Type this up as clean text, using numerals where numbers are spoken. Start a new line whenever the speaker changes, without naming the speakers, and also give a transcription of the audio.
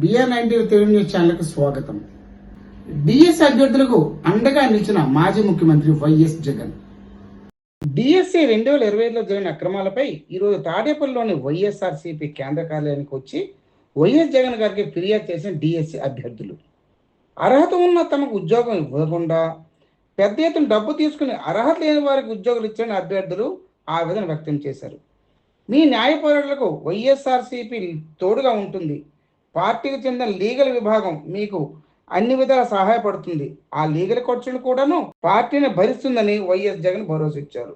BR90 Telugu news ఛానల్కి స్వాగతం. DS అభ్యర్థులకు అండగా నిలిచిన మాజీ ముఖ్యమంత్రి వైఎస్ జగన్. డిఎస్సి 2025లో జరిగిన అక్రమాలపై ఈరోజు తాడేపల్లిలోని వైఎస్ఆర్సీపీ కేంద్ర కార్యాలయానికి వచ్చి వైఎస్ జగన్ గారికి ఫిర్యాదు చేసిన డిఎస్సి అభ్యర్థులు. అర్హత ఉన్న తమకు ఉద్యోగం ఇవ్వకుండా పెద్ద ఎత్తున డబ్బు తీసుకుని అర్హత లేని వారికి ఉద్యోగులు ఇచ్చిన అభ్యర్థులు ఆవేదన వ్యక్తం చేశారు. మీ న్యాయ పోరాటాలకు వైఎస్ఆర్సీపీ తోడుగా ఉంటుంది. పార్టీకి చెందిన లీగల్ విభాగం మీకు అన్ని విధాలా సహాయపడుతుంది. ఆ లీగల్ ఖర్చులు కూడాను పార్టీని భరిస్తుందని వైఎస్ జగన్ భరోసా ఇచ్చారు.